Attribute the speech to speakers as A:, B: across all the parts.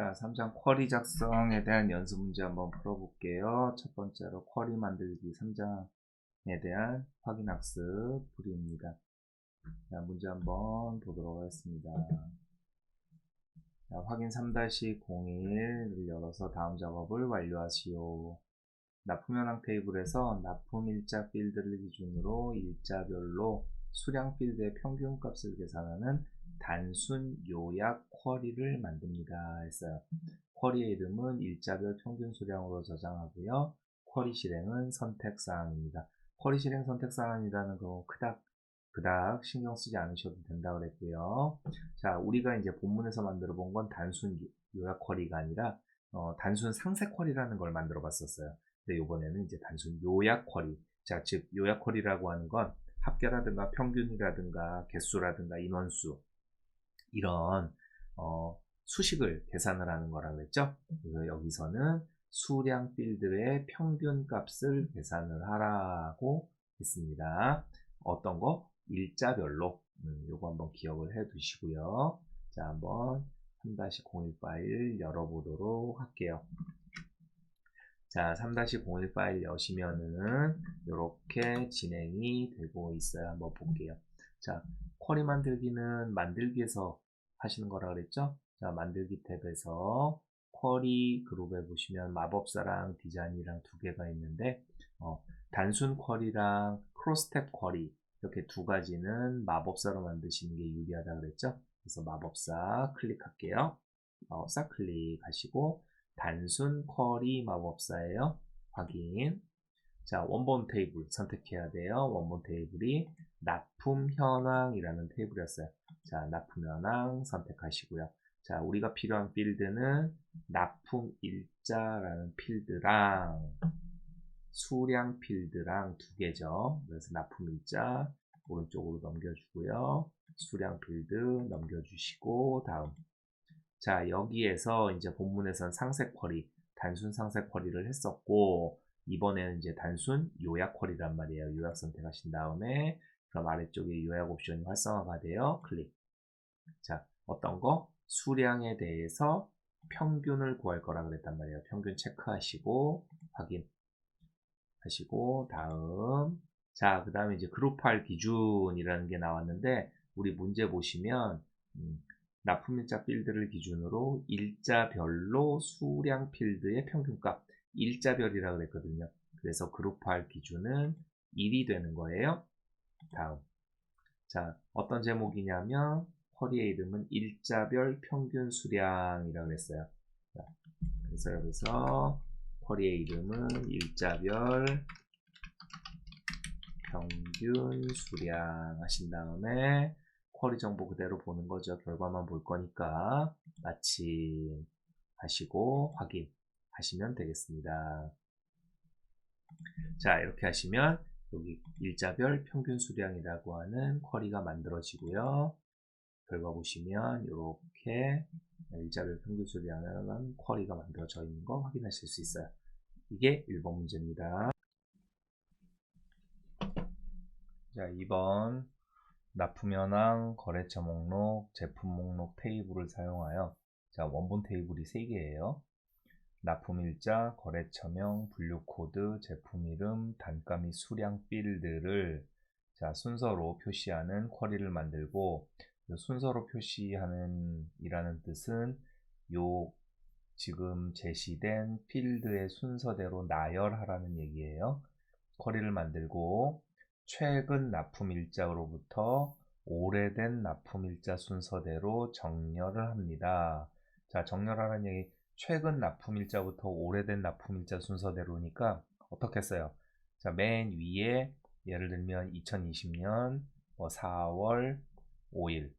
A: 자, 3장 쿼리 작성에 대한 연습 문제 한번 풀어볼게요. 첫 번째로 쿼리 만들기 3장에 대한 확인 학습 풀이입니다. 자, 문제 한번 보도록 하겠습니다. 자, 확인 3-01을 열어서 다음 작업을 완료하시오. 납품 현황 테이블에서 납품 일자 필드를 기준으로 일자별로 수량 필드의 평균 값을 계산하는 단순 요약 쿼리를 만듭니다 했어요. 쿼리의 이름은 일자별 평균 수량으로 저장하고요. 쿼리 실행은 선택사항입니다. 쿼리 실행 선택사항이라는 거 그닥 신경 쓰지 않으셔도 된다고 그랬고요. 자, 우리가 이제 본문에서 만들어 본 건 단순 요약 쿼리가 아니라 단순 상세 쿼리라는 걸 만들어 봤었어요. 근데 이번에는 이제 단순 요약 쿼리. 자, 즉 요약 쿼리라고 하는 건 합계라든가 평균이라든가 개수라든가 인원수 이런 수식을 계산을 하는 거라 그랬죠. 그래서 여기서는 수량 필드의 평균 값을 계산을 하라고 했습니다. 어떤 거? 일자별로. 요거 한번 기억을 해 두시고요. 자, 한번 3-01 파일 열어보도록 할게요. 자, 3-01 파일 여시면은 이렇게 진행이 되고 있어요. 한번 볼게요. 자, 쿼리 만들기는 만들기에서 하시는 거라 그랬죠? 자, 만들기 탭에서 쿼리 그룹에 보시면 마법사랑 디자인이랑 두 개가 있는데 단순 쿼리랑 크로스탭 쿼리 이렇게 두 가지는 마법사로 만드시는 게 유리하다 그랬죠? 그래서 마법사 클릭할게요. 마법사 클릭하시고 단순 쿼리 마법사예요. 확인. 자, 원본 테이블 선택해야 돼요. 원본 테이블이 납품 현황이라는 테이블이었어요. 자, 납품 현황 선택하시고요. 자, 우리가 필요한 필드는 납품 일자라는 필드랑 수량 필드랑 두 개죠. 그래서 납품 일자 오른쪽으로 넘겨주고요. 수량 필드 넘겨주시고 다음. 자, 여기에서 이제 본문에선 상세 쿼리, 단순 상세 쿼리를 했었고, 이번에는 이제 단순 요약 쿼리란 말이에요. 요약 선택하신 다음에, 그럼 아래쪽에 요약 옵션이 활성화가 돼요. 클릭. 자, 어떤 거? 수량에 대해서 평균을 구할 거라 그랬단 말이에요. 평균 체크하시고, 확인하시고, 다음. 자, 그 다음에 이제 그룹할 기준이라는 게 나왔는데, 우리 문제 보시면, 납품일자 필드를 기준으로 일자별로 수량 필드의 평균값 일자별이라고 그랬거든요. 그래서 그룹할 기준은 1이 되는 거예요. 다음. 자, 어떤 제목이냐면 쿼리의 이름은 일자별 평균 수량이라고 그랬어요. 자, 그래서 여기서 쿼리의 이름은 일자별 평균 수량 하신 다음에 쿼리 정보 그대로 보는 거죠. 결과만 볼 거니까 마침 하시고 확인하시면 되겠습니다. 자, 이렇게 하시면 여기 일자별 평균 수량이라고 하는 쿼리가 만들어지고요. 결과 보시면 이렇게 일자별 평균 수량이라는 쿼리가 만들어져 있는 거 확인하실 수 있어요. 이게 1번 문제입니다. 자, 2번 납품 현황, 거래처 목록, 제품 목록 테이블을 사용하여 자, 원본 테이블이 3개예요. 납품 일자, 거래처명, 분류 코드, 제품 이름, 단가 및 수량 필드를 자, 순서로 표시하는 쿼리를 만들고 순서로 표시하는 이라는 뜻은 요 지금 제시된 필드의 순서대로 나열하라는 얘기예요. 쿼리를 만들고 최근 납품 일자로부터 오래된 납품 일자 순서대로 정렬을 합니다. 자, 정렬하라는 얘기, 최근 납품 일자부터 오래된 납품 일자 순서대로니까 어떻게 써요? 자, 맨 위에 예를 들면 2020년 4월 5일,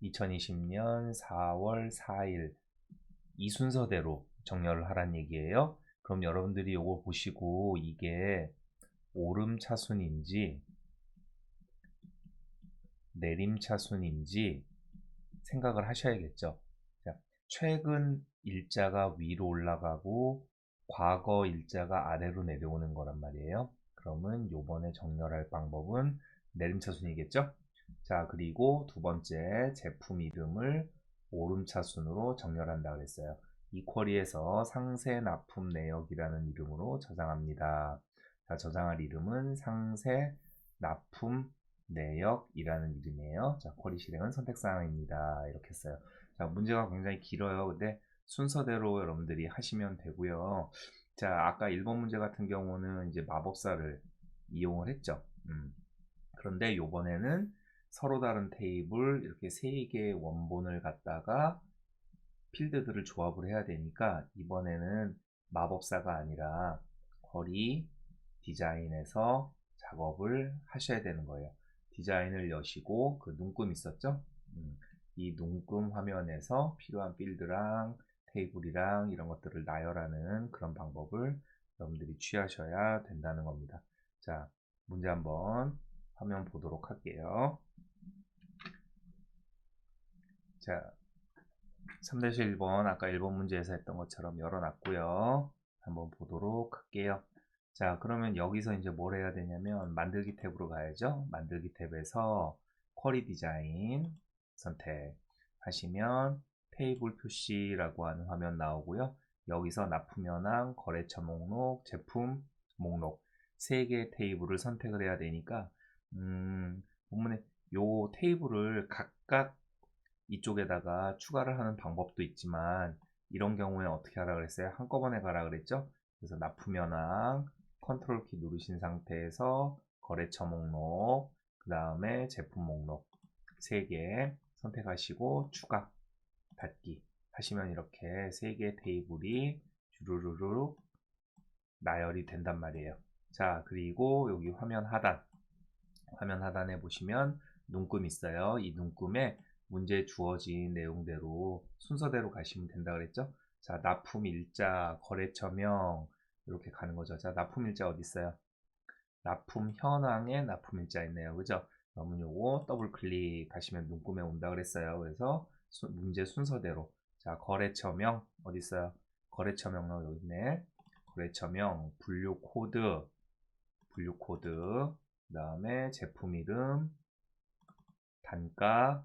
A: 2020년 4월 4일 이 순서대로 정렬을 하란 얘기예요. 그럼 여러분들이 이거 보시고 이게 오름 차순인지 내림 차순인지 생각을 하셔야겠죠. 자, 최근 일자가 위로 올라가고 과거 일자가 아래로 내려오는 거란 말이에요. 그러면 요번에 정렬할 방법은 내림 차순이겠죠. 자, 그리고 두 번째 제품 이름을 오름차순으로 정렬한다 그랬어요. 이 쿼리에서 상세 납품 내역이라는 이름으로 저장합니다. 자, 저장할 이름은 상세 납품 내역이라는 이름이에요. 자, 쿼리 실행은 선택사항입니다. 이렇게 했어요. 자, 문제가 굉장히 길어요. 근데 순서대로 여러분들이 하시면 되고요. 자, 아까 1번 문제 같은 경우는 이제 마법사를 이용을 했죠. 그런데 요번에는 서로 다른 테이블 이렇게 3개의 원본을 갖다가 필드들을 조합을 해야 되니까 이번에는 마법사가 아니라 쿼리 디자인에서 작업을 하셔야 되는 거예요. 디자인을 여시고 그 눈금 있었죠? 이 눈금 화면에서 필요한 필드랑 테이블이랑 이런 것들을 나열하는 그런 방법을 여러분들이 취하셔야 된다는 겁니다. 자, 문제 한번 화면 보도록 할게요. 자, 3-1번 아까 1번 문제에서 했던 것처럼 열어놨고요. 한번 보도록 할게요. 자, 그러면 여기서 이제 뭘 해야 되냐면 만들기 탭으로 가야죠. 만들기 탭에서 쿼리 디자인 선택하시면 테이블 표시라고 하는 화면 나오고요. 여기서 납품 현황, 거래처 목록, 제품 목록 3개의 테이블을 선택을 해야 되니까 본문에 요 테이블을 각각 이쪽에다가 추가를 하는 방법도 있지만 이런 경우에 어떻게 하라 그랬어요? 한꺼번에 가라 그랬죠? 그래서 납품 현황 컨트롤 키 누르신 상태에서 거래처 목록 그 다음에 제품 목록 3개 선택하시고 추가 닫기 하시면 이렇게 3개의 테이블이 주르르르 나열이 된단 말이에요. 자, 그리고 여기 화면 하단에 보시면 눈금 있어요. 이 눈금에 문제에 주어진 내용대로 순서대로 가시면 된다 그랬죠. 자, 납품 일자, 거래처명 이렇게 가는 거죠. 자, 납품 일자 어디 있어요? 납품 현황에 납품 일자 있네요. 그죠? 그러면 요거 더블 클릭하시면 눈금에 온다 그랬어요. 그래서 문제 순서대로 자, 거래처명 어디 있어요? 거래처명 여기 있네. 거래처명 분류 코드 그 다음에 제품 이름 단가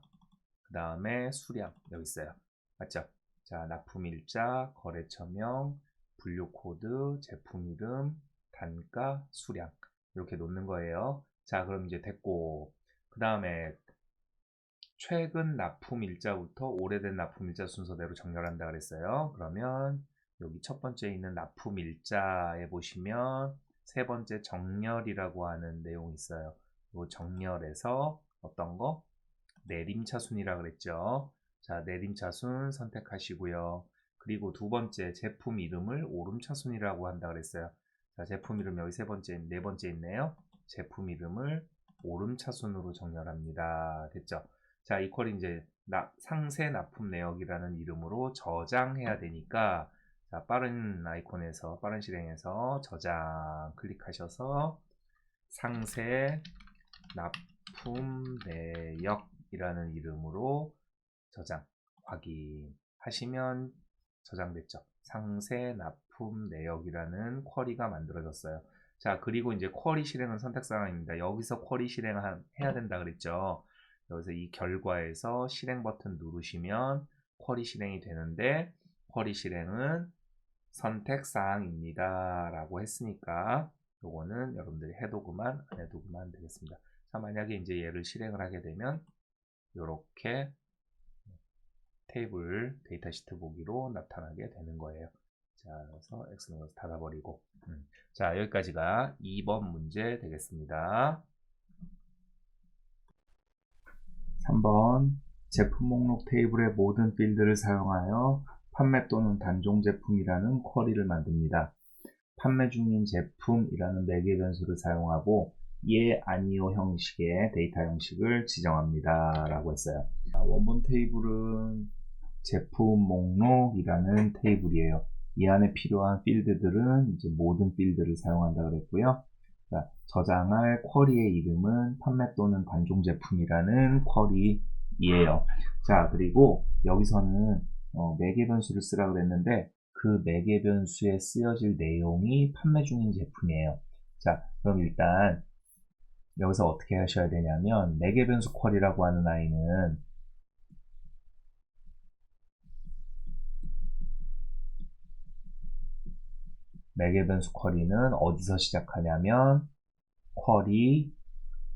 A: 그 다음에 수량 여기 있어요. 맞죠? 자, 납품일자, 거래처명, 분류코드, 제품 이름, 단가, 수량 이렇게 놓는 거예요. 자, 그럼 이제 됐고 그 다음에 최근 납품일자부터 오래된 납품일자 순서대로 정렬한다 그랬어요. 그러면 여기 첫 번째 있는 납품일자에 보시면 세 번째 정렬이라고 하는 내용이 있어요. 이 정렬에서 어떤 거? 내림차순이라 그랬죠. 자, 내림차순 선택하시고요. 그리고 두 번째 제품 이름을 오름차순이라고 한다 그랬어요. 자, 제품 이름 여기 네 번째 있네요. 제품 이름을 오름차순으로 정렬합니다. 됐죠? 자, 이퀄이 이제 상세 납품 내역이라는 이름으로 저장해야 되니까 자, 빠른 아이콘에서 빠른 실행에서 저장 클릭하셔서 상세 납품 내역 이라는 이름으로 저장 확인하시면 저장됐죠. 상세 납품 내역이라는 쿼리가 만들어졌어요. 자, 그리고 이제 쿼리 실행은 선택사항입니다. 여기서 쿼리 실행을 해야 된다 그랬죠. 여기서 이 결과에서 실행 버튼 누르시면 쿼리 실행이 되는데 쿼리 실행은 선택사항입니다 라고 했으니까 요거는 여러분들이 해도 그만 안 해도 그만 되겠습니다. 자, 만약에 이제 얘를 실행을 하게 되면 이렇게 테이블 데이터 시트 보기로 나타나게 되는 거예요. 자, 그래서 X는 닫아버리고 자, 여기까지가 2번 문제 되겠습니다. 3번 제품 목록 테이블의 모든 필드를 사용하여 판매 또는 단종 제품이라는 쿼리를 만듭니다. 판매 중인 제품이라는 매개 변수를 사용하고 예, 아니요 형식의 데이터 형식을 지정합니다. 라고 했어요. 원본 테이블은 제품 목록이라는 테이블이에요. 이 안에 필요한 필드들은 이제 모든 필드를 사용한다 그랬고요. 자, 저장할 쿼리의 이름은 판매 또는 단종 제품이라는 쿼리이에요. 자, 그리고 여기서는 매개 변수를 쓰라 그랬는데 그 매개 변수에 쓰여질 내용이 판매 중인 제품이에요. 자, 그럼 일단 여기서 어떻게 하셔야 되냐면 매개 변수 쿼리라고 하는 아이는 매개 변수 쿼리는 어디서 시작하냐면 쿼리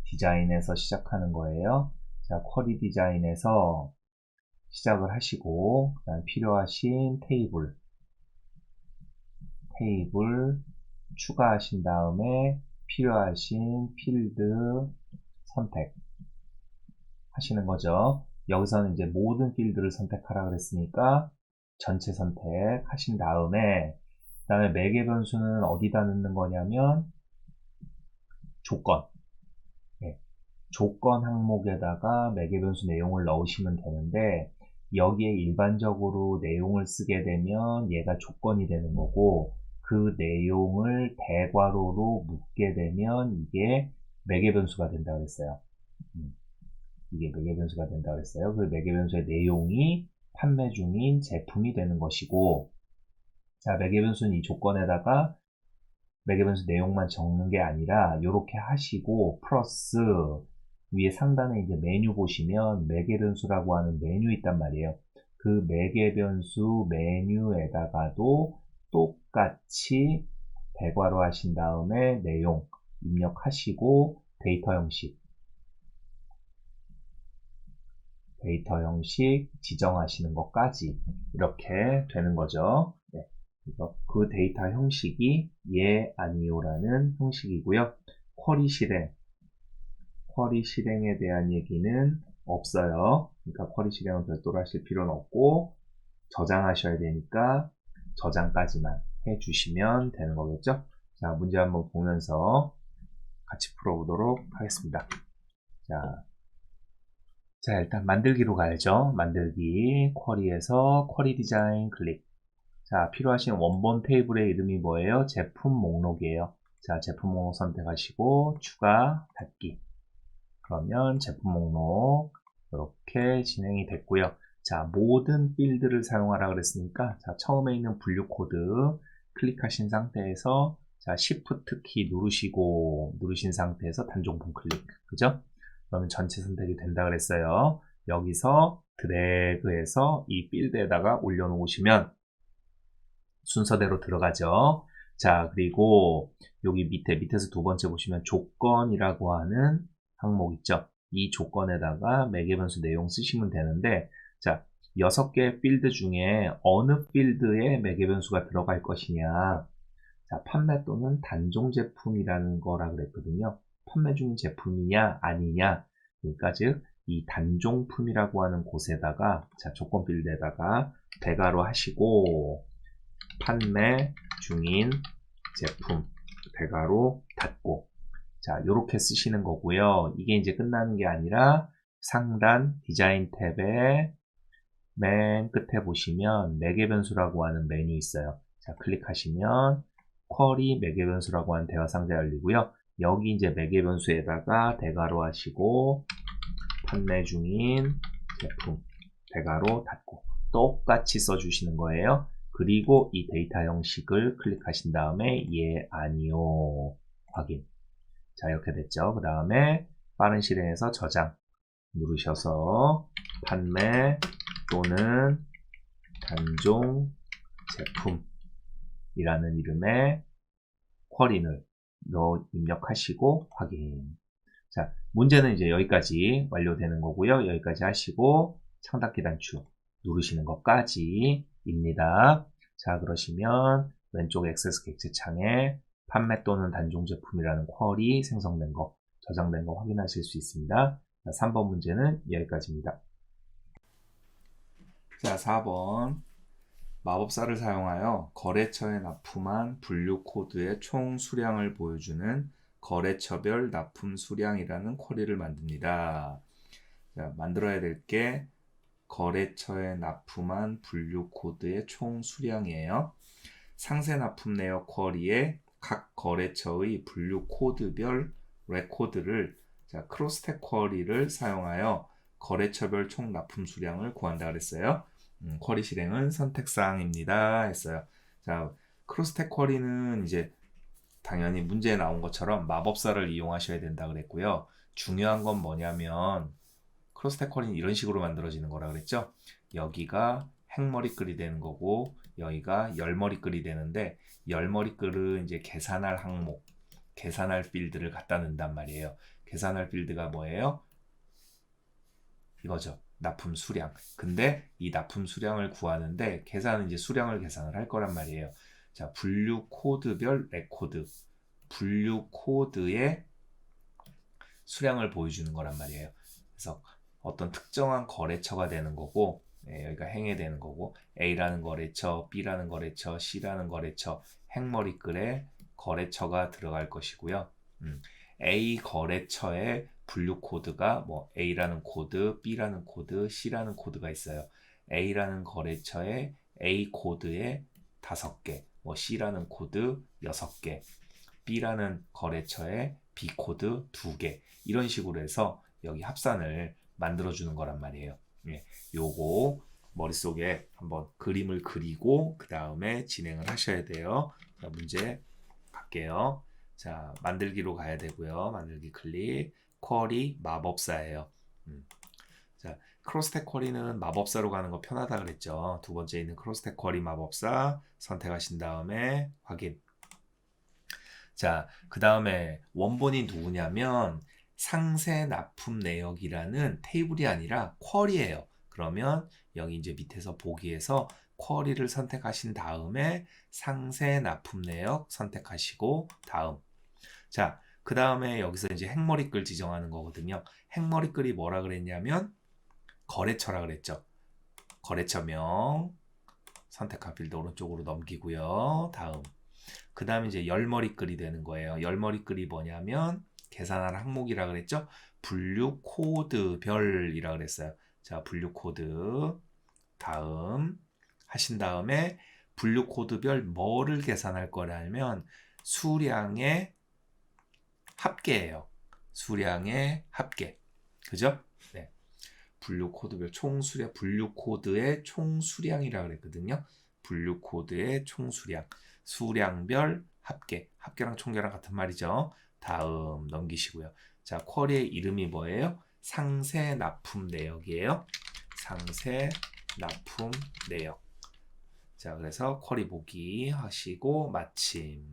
A: 디자인에서 시작하는 거예요. 자, 쿼리 디자인에서 시작을 하시고 그다음 필요하신 테이블 추가하신 다음에 필요하신 필드 선택 하시는 거죠. 여기서는 이제 모든 필드를 선택하라 그랬으니까 전체 선택하신 다음에 그 다음에 매개 변수는 어디다 넣는 거냐면 조건 조건 항목에다가 매개 변수 내용을 넣으시면 되는데 여기에 일반적으로 내용을 쓰게 되면 얘가 조건이 되는 거고 그 내용을 대괄호로 묶게 되면 이게 매개 변수가 된다고 했어요. 이게 매개 변수가 된다고 했어요. 그 매개 변수의 내용이 판매 중인 제품이 되는 것이고, 자, 매개 변수는 이 조건에다가 매개 변수 내용만 적는 게 아니라 이렇게 하시고 플러스 위에 상단에 이제 메뉴 보시면 매개 변수라고 하는 메뉴 있단 말이에요. 그 매개 변수 메뉴에다가도 똑같이 대괄호 하신 다음에 내용 입력하시고 데이터 형식 지정하시는 것까지 이렇게 되는 거죠. 네. 그래서 그 데이터 형식이 예, 아니요라는 형식이고요. 쿼리 실행에 대한 얘기는 없어요. 그러니까 쿼리 실행은 별도로 하실 필요는 없고 저장하셔야 되니까 저장까지만 해주시면 되는 거겠죠. 자, 문제 한번 보면서 같이 풀어보도록 하겠습니다. 자, 일단 만들기로 가야죠. 만들기, 쿼리에서 쿼리 디자인 클릭. 자, 필요하신 원본 테이블의 이름이 뭐예요? 제품 목록이에요. 자, 제품 목록 선택하시고 추가, 닫기. 그러면 제품 목록 이렇게 진행이 됐고요. 자, 모든 필드를 사용하라 그랬으니까 자, 처음에 있는 분류 코드 클릭하신 상태에서 자, Shift 키 누르신 상태에서 단종분 클릭. 그죠? 그러면 전체 선택이 된다 그랬어요. 여기서 드래그해서 이 필드에다가 올려놓으시면 순서대로 들어가죠. 자, 그리고 여기 밑에서 두 번째 보시면 조건이라고 하는 항목 있죠. 이 조건에다가 매개 변수 내용 쓰시면 되는데, 자, 6개의 필드 중에 어느 필드에 매개 변수가 들어갈 것이냐. 자, 판매 또는 단종 제품이라는 거라 그랬거든요. 판매 중인 제품이냐 아니냐. 그러니까 즉 이 단종품이라고 하는 곳에다가 자, 조건 필드에다가 대괄호 하시고 판매 중인 제품 대괄호 닫고 자, 요렇게 쓰시는 거고요. 이게 이제 끝나는 게 아니라 상단 디자인 탭에 맨 끝에 보시면 매개 변수라고 하는 메뉴 있어요. 자, 클릭하시면 쿼리 매개 변수라고 하는 대화 상자 열리고요. 여기 이제 매개 변수에다가 대괄호 하시고 판매 중인 제품 대괄호 닫고 똑같이 써주시는 거예요. 그리고 이 데이터 형식을 클릭하신 다음에 예, 아니요 확인. 자, 이렇게 됐죠. 그 다음에 빠른 실행에서 저장 누르셔서 판매 또는 단종 제품이라는 이름의 쿼리를 입력하시고 확인. 자, 문제는 이제 여기까지 완료되는 거고요. 여기까지 하시고 창닫기 단추 누르시는 것까지입니다. 자, 그러시면 왼쪽 액세스 객체 창에 판매 또는 단종 제품이라는 쿼리 생성된 거, 저장된 거 확인하실 수 있습니다. 자, 3번 문제는 여기까지입니다. 자, 4번 마법사를 사용하여 거래처에 납품한 분류 코드의 총 수량을 보여주는 거래처별 납품 수량이라는 쿼리를 만듭니다. 자, 만들어야 될 게 거래처에 납품한 분류 코드의 총 수량이에요. 상세 납품 내역 쿼리에 각 거래처의 분류 코드별 레코드를 자, 크로스텍 쿼리를 사용하여 거래처별 총 납품 수량을 구한다 그랬어요. 쿼리 실행은 선택사항입니다 했어요. 자, 크로스텍 쿼리는 이제 당연히 문제에 나온 것처럼 마법사를 이용하셔야 된다 그랬고요. 중요한 건 뭐냐면 크로스텍 쿼리는 이런 식으로 만들어지는 거라 그랬죠. 여기가 행머리 글이 되는 거고 여기가 열머리글이 되는데 열머리글은 이제 계산할 항목, 계산할 필드를 갖다 넣는단 말이에요. 계산할 필드가 뭐예요? 이거죠. 납품 수량. 근데 이 납품 수량을 구하는데 계산은 이제 수량을 계산을 할 거란 말이에요. 자, 분류 코드별 레코드. 분류 코드의 수량을 보여주는 거란 말이에요. 그래서 어떤 특정한 거래처가 되는 거고, 여기가 행해되는 거고, A라는 거래처, B라는 거래처, C라는 거래처, 행머리글에 거래처가 들어갈 것이고요. A 거래처의 분류 코드가 뭐 A라는 코드, B라는 코드, C라는 코드가 있어요. A라는 거래처의 A 코드에 5개, 뭐 C라는 코드 6개, B라는 거래처의 B 코드 2개, 이런 식으로 해서 여기 합산을 만들어주는 거란 말이에요. 요거 머릿속에 한번 그림을 그리고 그 다음에 진행을 하셔야 돼요. 자, 문제 갈게요. 자, 만들기로 가야 되고요. 만들기 클릭. 쿼리 마법사예요. 자, 크로스텍 쿼리는 마법사로 가는 거 편하다 그랬죠. 두 번째 있는 크로스텍 쿼리 마법사 선택하신 다음에 확인. 자, 그 다음에 원본이 누구냐면 상세 납품 내역이라는 테이블이 아니라 쿼리예요. 그러면 여기 이제 밑에서 보기에서 쿼리를 선택하신 다음에 상세 납품 내역 선택하시고 다음. 자, 그 다음에 여기서 이제 행머리글 지정하는 거거든요. 행머리글이 뭐라 그랬냐면 거래처라 그랬죠. 거래처명 선택한 필드 오른쪽으로 넘기고요. 다음. 그 다음에 이제 열머리글이 되는 거예요. 열머리글이 뭐냐면 계산할 항목이라 그랬죠. 분류 코드별이라 그랬어요. 자, 분류 코드 다음 하신 다음에 분류 코드별 뭐를 계산할 거냐면 수량의 합계예요. 수량의 합계. 그죠? 네. 분류 코드별 총수량, 분류 코드의 총수량이라 그랬거든요. 분류 코드의 총수량. 수량별 합계. 합계랑 총계랑 같은 말이죠. 다음 넘기시고요. 자, 쿼리의 이름이 뭐예요? 상세 납품 내역이에요. 상세 납품 내역. 자, 그래서 쿼리 보기 하시고 마침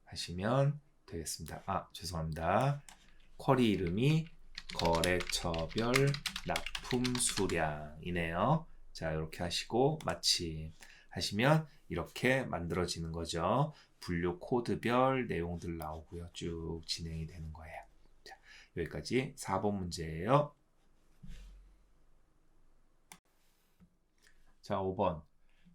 A: 하시면 되겠습니다. 아, 죄송합니다. 쿼리 이름이 거래처별 납품 수량이네요. 자, 이렇게 하시고 마침 하시면 이렇게 만들어지는 거죠. 분류 코드별 내용들 나오고요. 쭉 진행이 되는 거예요. 자, 여기까지 4번 문제예요. 자, 5번.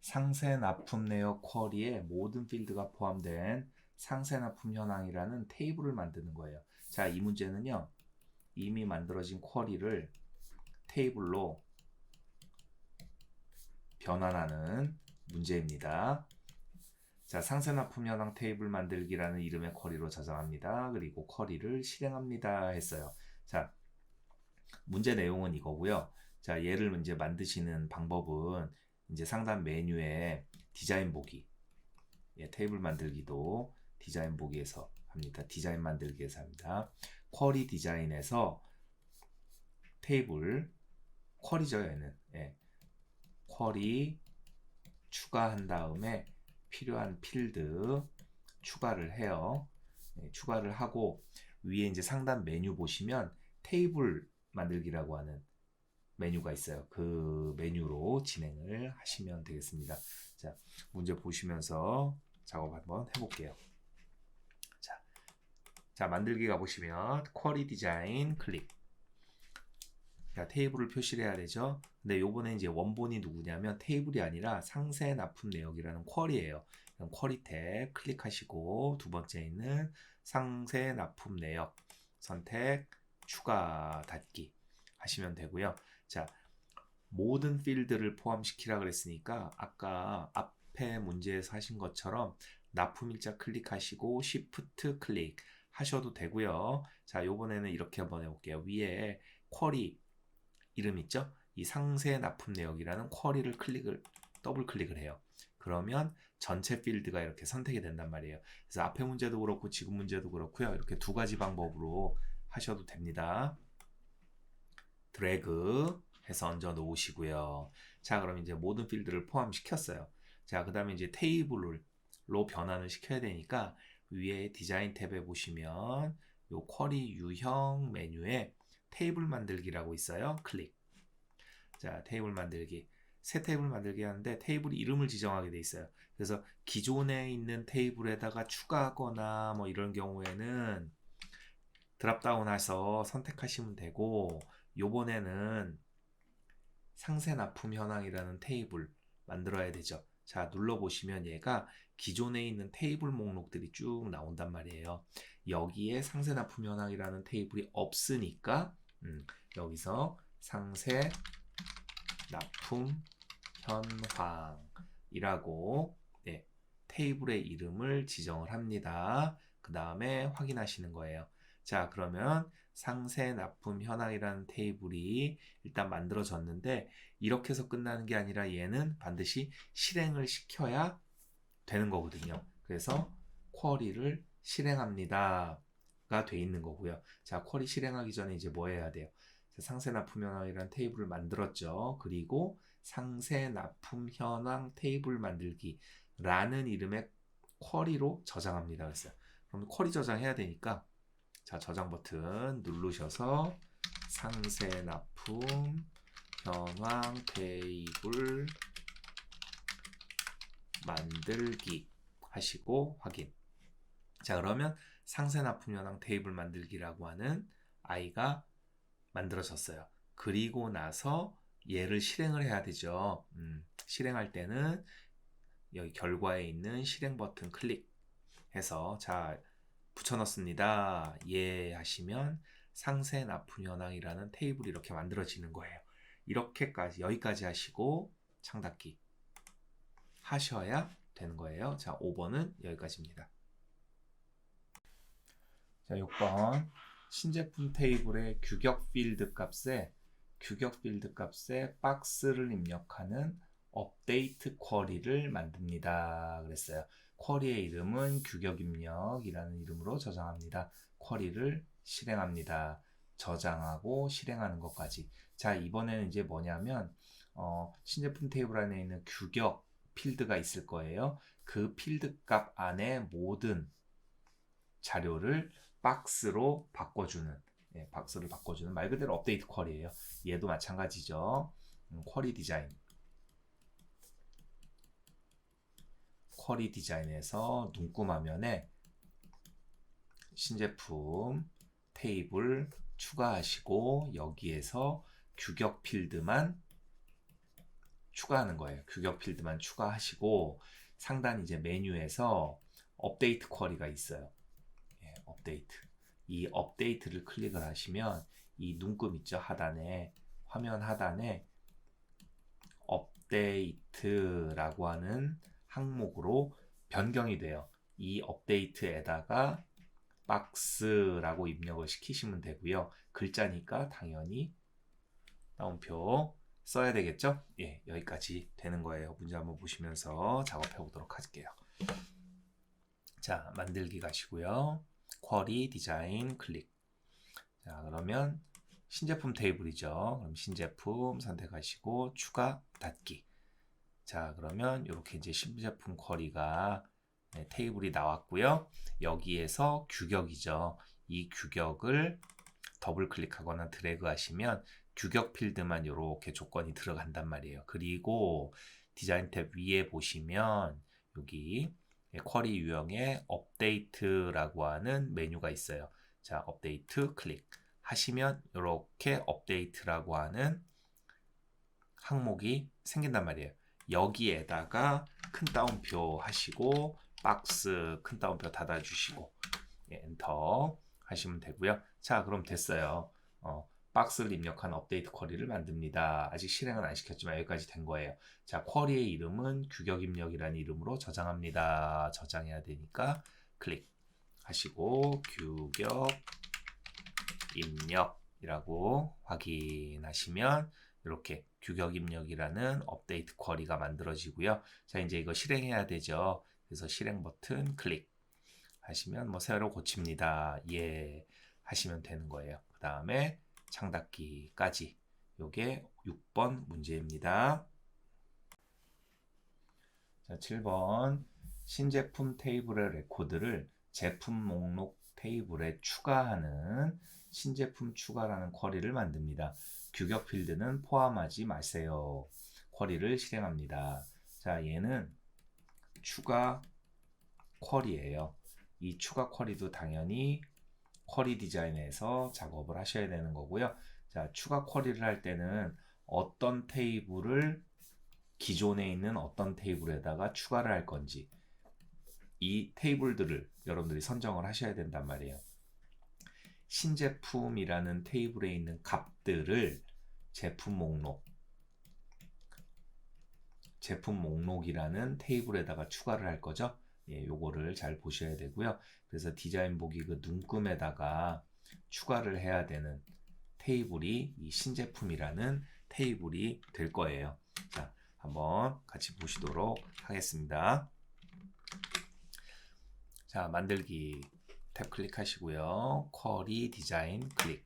A: 상세 납품 내역 쿼리에 모든 필드가 포함된 상세 납품 현황이라는 테이블을 만드는 거예요. 자, 이 문제는요. 이미 만들어진 쿼리를 테이블로 변환하는 문제입니다. 자, 상세 납품 현황 테이블 만들기라는 이름의 쿼리로 저장합니다. 그리고 쿼리를 실행합니다 했어요. 자, 문제 내용은 이거고요. 자, 얘를 이제 만드시는 방법은 이제 상단 메뉴에 디자인 보기, 테이블 만들기도 디자인 보기에서 합니다. 디자인 만들기에서 합니다. 쿼리 디자인에서 테이블 쿼리죠, 얘는. 쿼리 추가한 다음에 필요한 필드 추가를 해요. 추가를 하고 위에 이제 상단 메뉴 보시면 테이블 만들기라고 하는 메뉴가 있어요. 그 메뉴로 진행을 하시면 되겠습니다. 자, 문제 보시면서 작업 한번 해볼게요. 자, 만들기 가보시면 쿼리 디자인 클릭. 자, 테이블을 표시를 해야 되죠. 근데 요번에 이제 원본이 누구냐면 테이블이 아니라 상세 납품 내역이라는 쿼리예요. 그럼 쿼리 탭 클릭하시고 두 번째 있는 상세 납품 내역 선택 추가 닫기 하시면 되고요. 자, 모든 필드를 포함시키라 그랬으니까 아까 앞에 문제에서 하신 것처럼 납품일자 클릭하시고 Shift 클릭 하셔도 되고요. 자, 요번에는 이렇게 한번 해볼게요. 위에 쿼리 이름 있죠? 이 상세 납품 내역이라는 쿼리를 더블 클릭을 해요. 그러면 전체 필드가 이렇게 선택이 된단 말이에요. 그래서 앞에 문제도 그렇고 지금 문제도 그렇고요. 이렇게 두 가지 방법으로 하셔도 됩니다. 드래그 해서 얹어 놓으시고요. 자, 그럼 이제 모든 필드를 포함시켰어요. 자, 그 다음에 이제 테이블로 변환을 시켜야 되니까 위에 디자인 탭에 보시면 요 쿼리 유형 메뉴에 테이블 만들기라고 있어요. 클릭. 자, 테이블 만들기. 새 테이블 만들기 하는데 테이블 이름을 지정하게 돼 있어요. 그래서 기존에 있는 테이블에다가 추가하거나 뭐 이런 경우에는 드랍다운해서 선택하시면 되고, 요번에는 상세 납품 현황이라는 테이블 만들어야 되죠. 자, 눌러보시면 얘가 기존에 있는 테이블 목록들이 쭉 나온단 말이에요. 여기에 상세 납품 현황이라는 테이블이 없으니까 여기서 상세 납품 현황이라고 테이블의 이름을 지정을 합니다. 그 다음에 확인하시는 거예요. 자, 그러면 상세 납품 현황이라는 테이블이 일단 만들어졌는데 이렇게 해서 끝나는 게 아니라 얘는 반드시 실행을 시켜야 되는 거거든요. 그래서 쿼리를 실행합니다 가 돼 있는 거고요. 자, 쿼리 실행하기 전에 이제 뭐 해야 돼요? 상세 납품 현황이라는 테이블을 만들었죠. 그리고 상세 납품 현황 테이블 만들기 라는 이름의 쿼리로 저장합니다. 그랬어요. 그럼 쿼리 저장해야 되니까 자, 저장 버튼 누르셔서 상세 납품 현황 테이블 만들기 하시고 확인. 자, 그러면 상세 납품 현황 테이블 만들기라고 하는 아이가 만들어졌어요. 그리고 나서 얘를 실행을 해야 되죠. 실행할 때는 여기 결과에 있는 실행 버튼 클릭해서 자, 붙여넣습니다. 예 하시면 상세 납품 현황이라는 테이블이 이렇게 만들어지는 거예요. 이렇게까지 여기까지 하시고 창닫기 하셔야 되는 거예요. 자, 5번은 여기까지입니다. 자, 6번 신제품 테이블의 규격 필드 값에 박스를 입력하는 업데이트 쿼리를 만듭니다. 그랬어요. 쿼리의 이름은 규격 입력이라는 이름으로 저장합니다. 쿼리를 실행합니다. 저장하고 실행하는 것까지. 자, 이번에는 이제 뭐냐면 신제품 테이블 안에 있는 규격 필드가 있을 거예요. 그 필드 값 안에 모든 자료를 박스로 바꿔주는 박스를 바꿔주는 말 그대로 업데이트 쿼리예요. 얘도 마찬가지죠. 쿼리 디자인에서 눈금화면에 신제품 테이블 추가하시고 여기에서 규격 필드만 추가하는 거예요. 규격 필드만 추가하시고 상단 이제 메뉴에서 업데이트 쿼리가 있어요. 업데이트. 이 업데이트를 클릭을 하시면 이 눈금 있죠? 하단에 화면 하단에 업데이트라고 하는 항목으로 변경이 돼요. 이 업데이트에다가 박스라고 입력을 시키시면 되고요. 글자니까 당연히 따옴표 써야 되겠죠? 예, 여기까지 되는 거예요. 문제 한번 보시면서 작업해 보도록 할게요. 자, 만들기 가시고요. 쿼리 디자인 클릭. 자, 그러면 신제품 테이블이죠. 그럼 신제품 선택하시고 추가 닫기. 자, 그러면 이렇게 이제 신제품 쿼리가 테이블이 나왔고요. 여기에서 규격이죠. 이 규격을 더블 클릭하거나 드래그 하시면 규격 필드만 이렇게 조건이 들어간단 말이에요. 그리고 디자인 탭 위에 보시면 여기 쿼리 유형의 업데이트라고 하는 메뉴가 있어요. 자, 업데이트 클릭 하시면 이렇게 업데이트라고 하는 항목이 생긴단 말이에요. 여기에다가 큰 따옴표 하시고 박스 큰 따옴표 닫아주시고 엔터 하시면 되고요. 자, 그럼 됐어요. 박스를 입력한 업데이트 쿼리를 만듭니다. 아직 실행은 안 시켰지만 여기까지 된 거예요. 자, 쿼리의 이름은 규격 입력이라는 이름으로 저장합니다. 저장해야 되니까 클릭 하시고 규격 입력이라고 확인하시면 이렇게 규격 입력이라는 업데이트 쿼리가 만들어지고요. 자, 이제 이거 실행해야 되죠. 그래서 실행 버튼 클릭 하시면 뭐 새로 고칩니다. 예 하시면 되는 거예요. 그 다음에 창닫기까지 요게 6번 문제입니다. 자, 7번 신제품 테이블의 레코드를 제품 목록 테이블에 추가하는 신제품 추가라는 쿼리를 만듭니다. 규격 필드는 포함하지 마세요. 쿼리를 실행합니다. 자, 얘는 추가 쿼리예요. 이 추가 쿼리도 당연히 쿼리 디자인에서 작업을 하셔야 되는 거고요. 자, 추가 쿼리를 할 때는 어떤 테이블을 기존에 있는 어떤 테이블에다가 추가를 할 건지 이 테이블들을 여러분들이 선정을 하셔야 된단 말이에요. 신제품이라는 테이블에 있는 값들을 제품 목록이라는 테이블에다가 추가를 할 거죠. 예, 요거를 잘 보셔야 되고요. 그래서 디자인 보기 그 눈금에다가 추가를 해야 되는 테이블이 이 신제품이라는 테이블이 될 거예요. 자, 한번 같이 보시도록 하겠습니다. 자, 만들기 탭 클릭하시고요. 쿼리 디자인 클릭.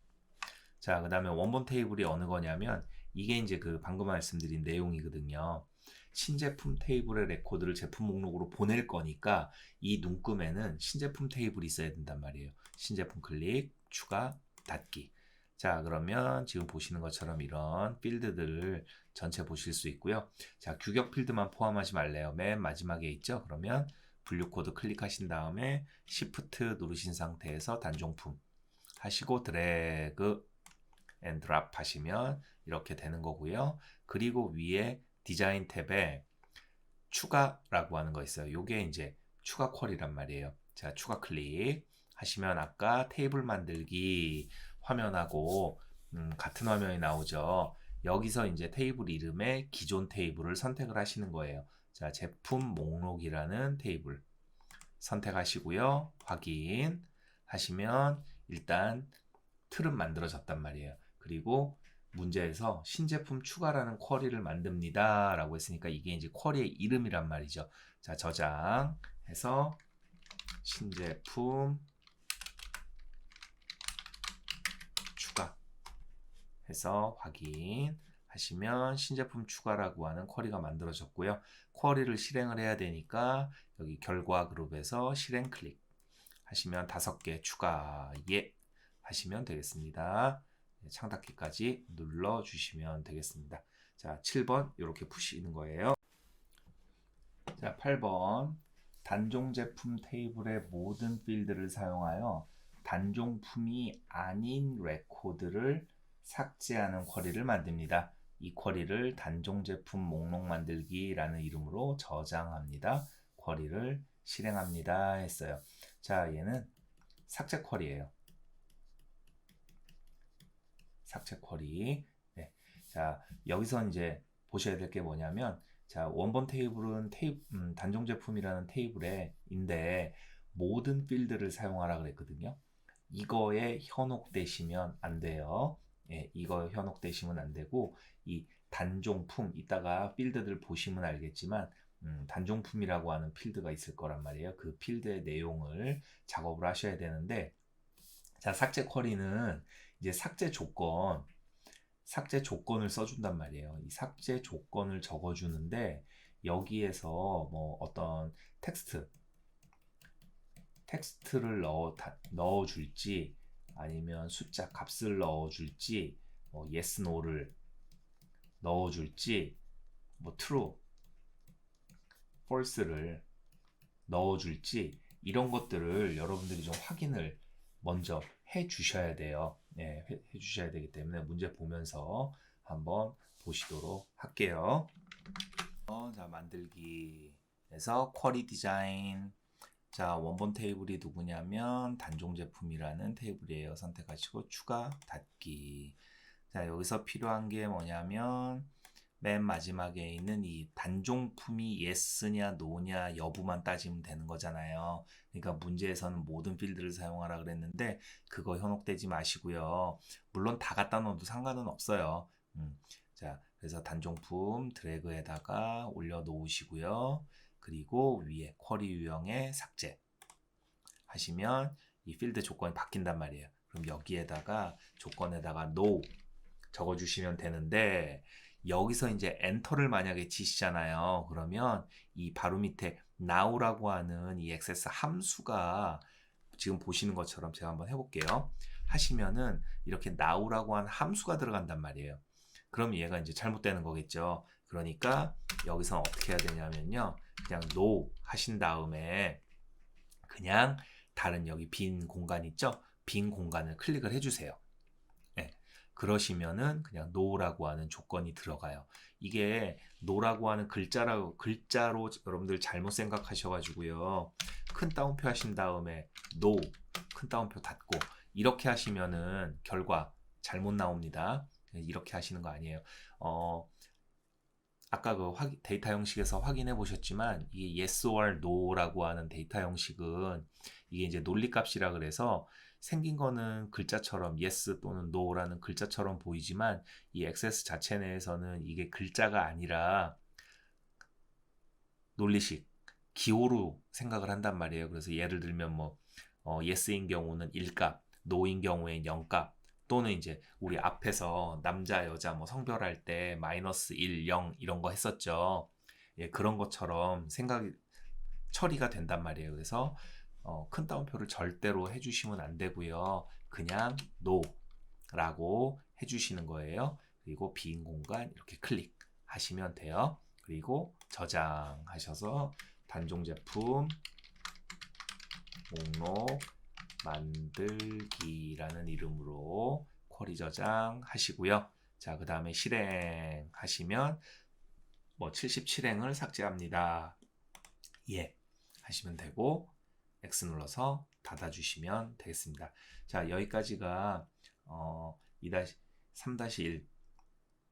A: 자, 그 다음에 원본 테이블이 어느 거냐면 이게 이제 그 방금 말씀드린 내용이거든요. 신제품 테이블의 레코드를 제품 목록으로 보낼 거니까 이 눈금에는 신제품 테이블이 있어야 된단 말이에요. 신제품 클릭, 추가, 닫기. 자, 그러면 지금 보시는 것처럼 이런 필드들을 전체 보실 수 있고요. 자, 규격 필드만 포함하지 말래요. 맨 마지막에 있죠. 그러면 분류 코드 클릭하신 다음에 Shift 누르신 상태에서 단종품 하시고 드래그 앤 드랍 하시면 이렇게 되는 거고요. 그리고 위에 디자인 탭에 추가라고 하는 거 있어요. 요게 이제 추가 쿼리란 말이에요. 자, 추가 클릭 하시면 아까 테이블 만들기 화면하고 같은 화면이 나오죠. 여기서 이제 테이블 이름에 기존 테이블을 선택을 하시는 거예요. 자, 제품 목록이라는 테이블 선택하시고요. 확인 하시면 일단 틀은 만들어졌단 말이에요. 그리고 문제에서 신제품 추가라는 쿼리를 만듭니다 라고 했으니까 이게 이제 쿼리의 이름이란 말이죠. 자, 저장해서 신제품 추가 해서 확인 하시면 신제품 추가라고 하는 쿼리가 만들어졌고요. 쿼리를 실행을 해야 되니까 여기 결과 그룹에서 실행 클릭 하시면 5개 추가 예 하시면 되겠습니다. 창닫기까지 눌러주시면 되겠습니다. 자, 7번 이렇게 푸시는 거예요. 자, 8번 단종 제품 테이블의 모든 필드를 사용하여 단종품이 아닌 레코드를 삭제하는 쿼리를 만듭니다. 이 쿼리를 단종 제품 목록 만들기라는 이름으로 저장합니다. 쿼리를 실행합니다 했어요. 자, 얘는 삭제 쿼리예요. 삭제 쿼리. 네. 자, 여기서 이제 보셔야 될 게 뭐냐면, 자, 원본 테이블은 단종 제품이라는 테이블에인데 모든 필드를 사용하라 그랬거든요. 이거에 현혹되시면 안 돼요. 예, 이거 현혹되시면 안 되고 이 단종품 이따가 필드들 보시면 알겠지만 단종품이라고 하는 필드가 있을 거란 말이에요. 그 필드의 내용을 작업을 하셔야 되는데 자, 삭제 쿼리는 이제 삭제 조건을 써준단 말이에요. 이 삭제 조건을 적어주는데 여기에서 뭐 어떤 텍스트를 넣어줄지 아니면 숫자 값을 넣어줄지 뭐 yes, no를 넣어줄지 뭐 true, false를 넣어줄지 이런 것들을 여러분들이 좀 확인을 먼저 해 주셔야 돼요. 네, 해 주셔야 되기 때문에 문제 보면서 한번 보시도록 할게요. 자, 만들기에서 쿼리 디자인. 자, 원본 테이블이 누구냐면 단종 제품이라는 테이블이에요. 선택하시고 추가 닫기. 자, 여기서 필요한 게 뭐냐면 맨 마지막에 있는 이 단종품이 yes냐 no냐 여부만 따지면 되는 거잖아요. 그러니까 문제에서는 모든 필드를 사용하라 그랬는데 그거 현혹되지 마시고요. 물론 다 갖다 넣어도 상관은 없어요. 자, 그래서 단종품 드래그에다가 올려 놓으시고요. 그리고 위에 쿼리 유형의 삭제 하시면 이 필드 조건이 바뀐단 말이에요. 그럼 여기에다가 조건에다가 no 적어주시면 되는데 여기서 이제 엔터를 만약에 치시잖아요. 그러면 이 바로 밑에 now라고 하는 이 액세스 함수가 지금 보시는 것처럼 제가 한번 해볼게요. 하시면은 이렇게 now라고 하는 함수가 들어간단 말이에요. 그럼 얘가 이제 잘못되는 거겠죠. 그러니까 여기서 어떻게 해야 되냐면요. 그냥 no 하신 다음에 그냥 다른 여기 빈 공간 있죠? 빈 공간을 클릭을 해주세요. 네. 그러시면은 그냥 no라고 하는 조건이 들어가요. 이게 no라고 하는 글자로 여러분들 잘못 생각하셔가지고요. 큰 따옴표 하신 다음에 no 큰 따옴표 닫고 이렇게 하시면은 결과 잘못 나옵니다. 이렇게 하시는 거 아니에요. 아까 그 데이터 형식에서 확인해 보셨지만 이 yes or no라고 하는 데이터 형식은 이게 이제 논리값이라 그래서 생긴 거는 글자처럼 yes 또는 no라는 글자처럼 보이지만 이 액세스 자체 내에서는 이게 글자가 아니라 논리식 기호로 생각을 한단 말이에요. 그래서 예를 들면 뭐 yes인 경우는 1값, no인 경우엔 0값 또는 이제 우리 앞에서 남자 여자 뭐 성별할 때 마이너스 1, 0 이런 거 했었죠. 예, 그런 것처럼 생각이 처리가 된단 말이에요. 그래서 큰 따옴표를 절대로 해주시면 안 되고요. 그냥 no라고 해주시는 거예요. 그리고 빈 공간 이렇게 클릭하시면 돼요. 그리고 저장하셔서 단종 제품 목록 만들기라는 이름으로 쿼리 저장하시고요. 자, 그 다음에 실행하시면 뭐 77행을 삭제합니다. 예, 하시면 되고 X 눌러서 닫아주시면 되겠습니다. 자, 여기까지가 3-1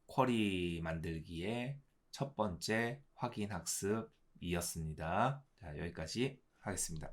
A: 쿼리 만들기의 첫 번째 확인 학습이었습니다. 자, 여기까지 하겠습니다.